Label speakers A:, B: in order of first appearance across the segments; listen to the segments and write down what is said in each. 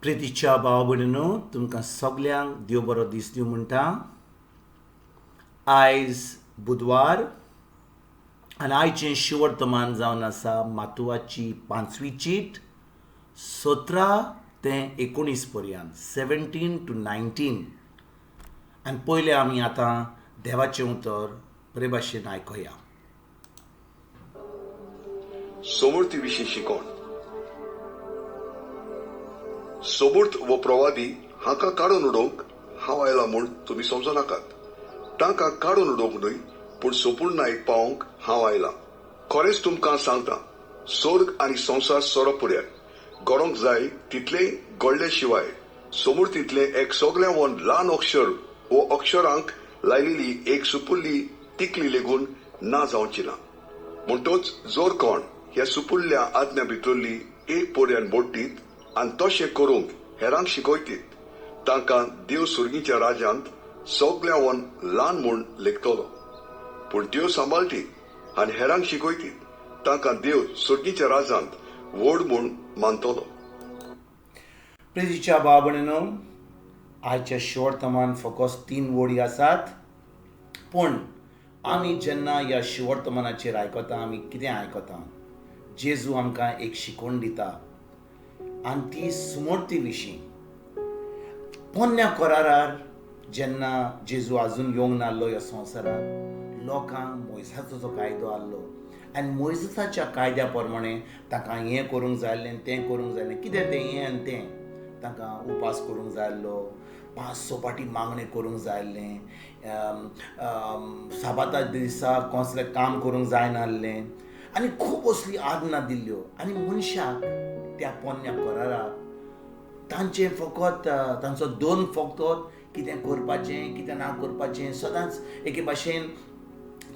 A: प्रितीच्या भाव भयणीनो, तुमकां सगल्यांक देव बरो दीस दिवं म्हणटा. आयज बुधवार आनी आयचें शिवर्तमान जावन आसा माथुवाची 5वी चीट 17 ते 19 पर्यंत 17 to 19. आनी पयले आमी आतां देवाचें उतर बरे भाशेन आयकया.
B: सोमूर्ती विशीं शिकोण. सोबूर्त वो प्रवादी हाका काडून उडोवंक हांव आयला म्हूण तुमी समजो नाकात. तांकां काडून उडोवंक न्हय, पूण सोपूर्ण नायक पावोवंक हांव आयला. खरेंच तुमकां सांगता, स्वर्ग आनी संवसार सोरो फुड्यार गरोंक जाय तितलेय गळ्ळे शिवाय सोमूर्तींतलें एक सगळ्यां वन ल्हान अक्षर वो अक्षरांक लायलेली एक सुपुल्ली तिकली लेगून ना जावची ना. म्हणटोच जोर कोण ह्या सुपुल्ल्या आज्ञा भितरली एक पर्यान बोडटीत आनी तशें करूंक हेरांक शिकयतीत, तांकां देव सुर्गीच्या राज्यांत सगळ्यां वन ल्हान म्हूण लेखतलो. पूण देव सांबाळटीत आनी हेरांक शिकयतीत, तांकां देव सुर्गीच्या राज्यांत व्हड म्हूण मानतलो.
A: प्रितीच्या भाव भयणीनो, आयच्या शिवर्तमान फकत 3 वडी आसात. पूण आमी जेन्ना ह्या शिवर्तमानाचेर आयकता, आमी कितें आयकता? जेजू आमकां एक शिकवण दिता आनी ती सुमूर्ती विशीं. पोन्न्या करारार जेन्ना जेजू आजून येवंक नाहलो ह्या संवसारांत, लोकांक मोइसाचो जो कायदो आसलो आनी मोइसाच्या कायद्या प्रमाणे तांकां हें करूंक जाय आसलें, तें करूंक जाय आसलें. कितें तें हें आनी तें? तांकां उपास करूंक जाय आसलो, 500 पाटी मागणें करूंक जाय आसलें, साबाता दिसा कसलें काम करूंक जाय नासलें आनी खूब असली आज्ञा दिल्ल्यो. आनी मनशाक त्या पोन्न्या कराराक तांचें फकत तांचो दोन फकत कितें करपाचें कितें ना करपाचें सदांच एके भाशेन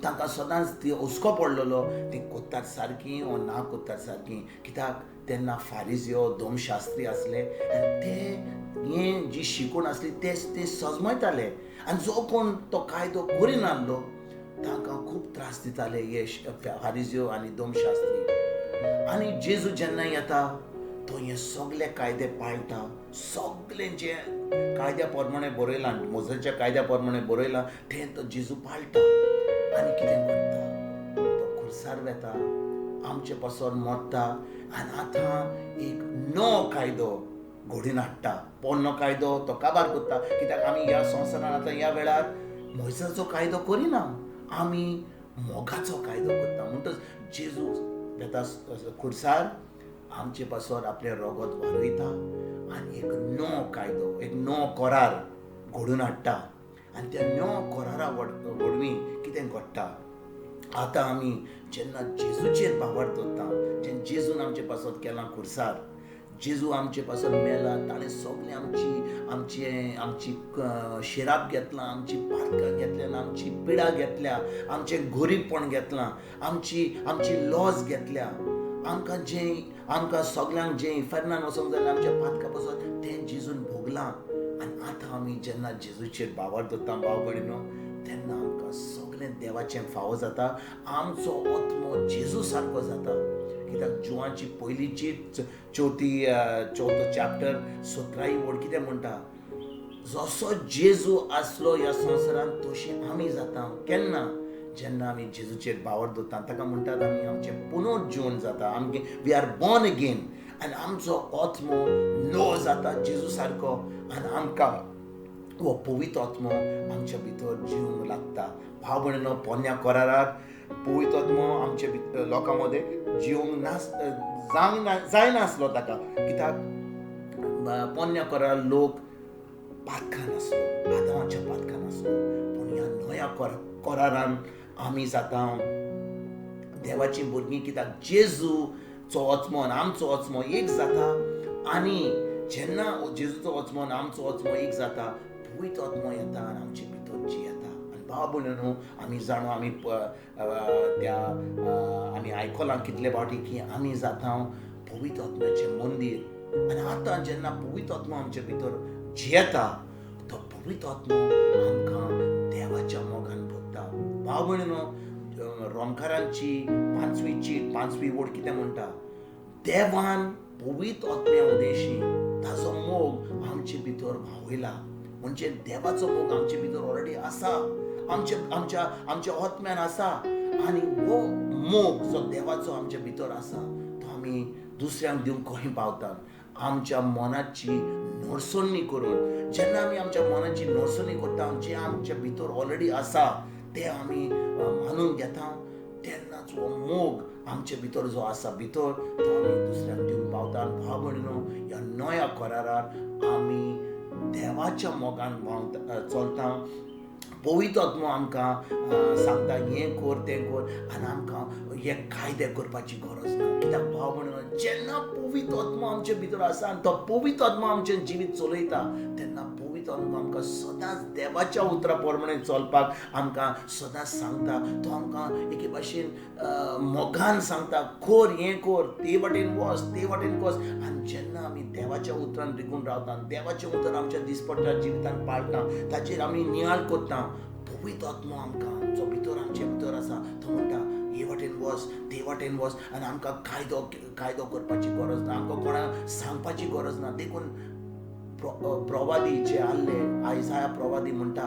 A: तांकां सदांच ती हुस्को पडलेलो, ती कोत्तात सारकीं वो ना कोत्तात सारकीं. कित्याक तेन्ना फारिजियो धर्मशास्त्री आसले आनी ते हें जी शिकवण आसली ते सजमयताले. आनी जो कोण तो कायदो करिनासलो तांकां खूब त्रास दिताले हे फारिजियो आनी धर्मशास्त्री. आनी जेजू जेन्ना येता तो हे सगळे कायदे पाळटा. सगळें जे कायद्या प्रमाणे बरयलां, मोसेच्या कायद्या प्रमाणे बरयलां तें तो जेजू पाळटा. आनी कितें करता? तो खुर्सार वेता, आमचे पासून मरता आनी आतां एक नवो कायदो घडोवन हाडटा. पोन्नो कायदो तो काबार करता. कित्याक आमी ह्या संवसारांत आतां ह्या वेळार मोसेचो कायदो करिना, आमी मोगाचो कायदो करता. म्हणटच जेजू वेता खुर्सार, आमचे पासून आपलें रगत वारयता आनी एक नवो कायदो, एक नवो करार घडोवन हाडटा. आनी त्या नवो करारा वरवीं कितें घडटा? आतां आमी जेन्ना जेजूचेर बावर दवरता, जेन्ना जेजून आमचे पासून केलां खुर्सार, जेजू आमचे पासून मेला, ताणें सगळें आमची शिराप घेतलां, आमची पातकां घेतल्यां, आमची पिडा घेतल्या, आमचें गरीबपण घेतलां, आमची लॉस घेतल्या. आमकां सगळ्यांक जें इफेरनान वचोंक जाय आमच्या पातका पासून तें जेजून भोगलां. आनी आतां आमी जेन्ना जेजूचेर बावर दवरता भाव भयणीनो, तेन्ना आमकां सगळें देवाचें फावो जाता. आमचो आत्मो जेजू सारको जाता. कित्याक जुवांची पयली चीट चवथो चॅप्टर 17 वड कितें म्हणटा? जसो जेजू आसलो ह्या संवसारांत तशी आमी जाता. केन्ना? जेन्ना आमी जेजूचेर बावर दवरता. ताका म्हणटात आमी आमचें पुनर्जीवन जाता. वी आर बॉर्न अगेन आनी आमचो आत्मो नवो जाता जेजू सारको. आनी आमकां हो पवित्र आत्मो आमच्या भितर जिवंक लागता. भाव भयणीनो, पोन्न्या कराराक पवित्र आत्मो आमच्या भितर लोकां मदें जिवंक जायनासलो ताका. कित्याक पोन्न्या करार लोक पातकां नासलो, आदामाच्या पातकां नासलो. पूण ह्या नव्या करारान आमी जाता देवाची भुरगीं. कित्याक जेजूचो आत्मो आनी आमचो आत्मो एक जाता. आनी जेन्ना जेजूचो आत्मो आनी आमचो आत्मो एक जाता, पवित्र आत्मो येता आनी आमचे भितर जियेता. आनी भाव भयणीनो, आमी जाणो आमी आयकलां कितले फावटी की आमी जाता पवित्र आत्म्याचें मंदीर. आनी आतां जेन्ना पवित्र आत्मो आमचे भितर जियेता, तो पवित्र आत्मो आमकां देवाच्या मोगान भोगता. भाव भयणीनो, रोमकारांची 5वी चीट 5वी वड कितें म्हणटा? देवान पवित्र आत्म्या उदेशी ताजो मोग आमचे भितर व्हावयला. म्हणजे देवाचो मोग आमचे भितर ऑलरेडी आसा, आमच्या आत्म्यान आसा. आणि वो मोग जो देवाचो आमच्या भितर आसा तो आमी दुसऱ्यांक दिवंक खंय पावता. आमच्या मनाची नडसणी करून, जेन्ना आमी आमच्या मनाची नडसणी करता, जे आमच्या भितर ऑलरेडी आसा ते आमी मानून घेता, तेन्नाच हो मोग आमच्या भितर जो आसा भितर तो आमी दुसऱ्यांक दिवंक पावता. भाव भयणीनो, ह्या नव्या करारार आमी देवाच्या मोगान चलता. पवित्र आत्मा आमकां सांगता हें कर तें कर, आनी आमकां हे कायदे करपाची गरज ना. कित्याक भाव भयणीनो, जेन्ना पवित्र आत्मा आमचे भितर आसा आनी तो पवित्र आत्मा आमचें जिवीत चलयता, तेन्ना पवित्र आत्मा आमकां सदांच देवाच्या उतरा प्रमाणे चलपाक आमकां सदांच सांगता. तो आमकां एके भाशेन मोगान सांगता, कर हें कर, ते वाटेन वच, ते वाटेन वच. आनी जेन्ना आमी देवाच्या उतरान रिगून रावता, देवाचें उतर आमच्या दिसपट्ट्या जिवितान पाळटा, ताचेर आमी नियाळ करता, पवित्र आत्मा आमकां जो भितर आमचे भितर आसा तो म्हणटा हे वाटेन वच, ते वाटेन वच. आनी आमकां कायदो करपाची गरज ना, आमकां कोणाक सांगपाची गरज ना. देखून प्रवादी जे आसले, आयसाया प्रवादी म्हणटा,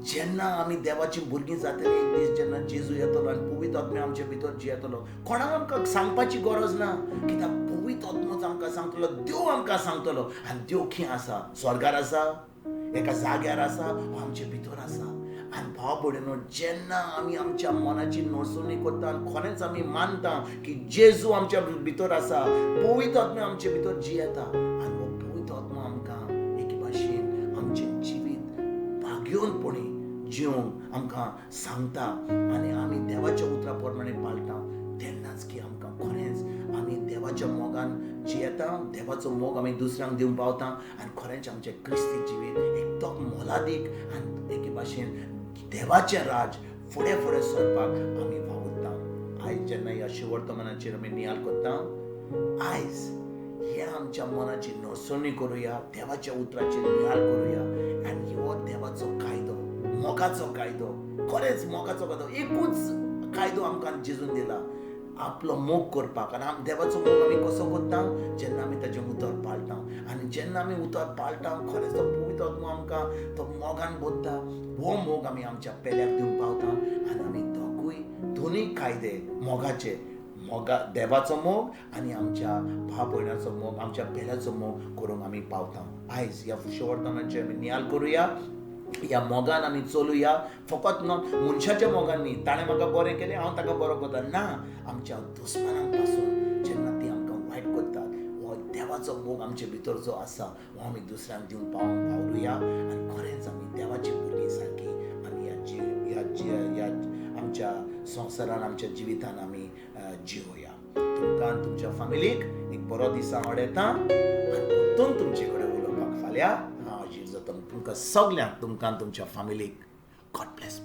A: जेन्ना आमी देवाची भुरगीं जातली, एक दीस जेन्ना जेजू येतलो आनी पवित्र आत्मा आमच्या भितर जी येतलो, कोणाक आमकां सांगपाची गरज ना. कित्याक पवित्र आत्माच आमकां सांगतलो, देव आमकां सांगतलो. आनी देव खंय आसा? स्वर्गार आसा, एका जाग्यार आसा, आमच्या भितर आसा. आनी भाव भयणीनो, जेन्ना आमी आमच्या मनाची नडसणी करता आनी खरेंच आमी मानता की जेजू आमच्या भितर आसा, पवित्र आत्मा आमच्या भितर जी येता, आनी हो पवित्र आत्मा आमकां एके भाशेन आमचें जिवीत भाग्योनपणी जिवंक आमकां सांगता आनी आमी देवाच्या उतरा प्रमाणे पाळटा, तेन्नाच की आमकां खरेंच आमी देवाच्या मोगान जियेता, देवाचो मोग आमी दुसऱ्यांक दिवंक पावता. आनी खरेंच आमचें क्रिस्ती जिवीत एकदम मोलादीक आनी एके भाशेन देवाचें राज फुडें फुडें सरपाक आमी वावुरता. आयज जेन्ना ह्या शिवर्तमानाचेर आमी नियाळ करता, आयज हे आमच्या मनाची नडसणी करुया, देवाच्या उतराचेर नियाळ करुया. आनी हो देवाचो कायदो, मोगाचो कायदो, खरेंच मोगाचो कायदो, एकूच कायदो आमकां जेजून दिला, आपलो मोग करपाक. आनी देवाचो मोग आमी कसो करता? जेन्ना आमी ताचें उतर पाळटा. आनी जेन्ना आमी उतर पाळटा, खरेंच तो पवित्र आत्मा आमकां तो मोगान बोधता. हो मोग आमी आमच्या पेल्याक दिवंक पावता. आनी आमी दोनूय कायदे मोगाचे, देवाचो मोग आनी आमच्या भाव भयणाचो मोग, आमच्या पेल्याचो मोग करूंक आमी पावता. आयज ह्या शिवर्तमानाचेर आमी नियाळ करुया, ह्या मोगान आमी चलुया. फकत मनशाच्या मोगान न्ही, ताणें म्हाका बरें केलें हांव ताका बरो करता, ना. आमच्या दुस्मानां पासून जेन्ना ती आमकां वायट करतात, हो देवाचो मोग आमचे भितर जो आसा हो आमी दुसऱ्यांक दिवंक वावरुया. आनी खरेंच आमी देवाची भुरगीं सारकी आमी ह्या आमच्या संवसारान, आमच्या जिवितान आमी जिवोया. तुमकां तुमच्या फॅमिलीक एक बरो दीस हांव येता आनी परतून तुमचे कडेन उलोवपाक फाल्यां हांव हाजीर जाता. तुमकां सगल्यांक, तुमकां तुमच्या फॅमिलीक गॉड ब्लेस.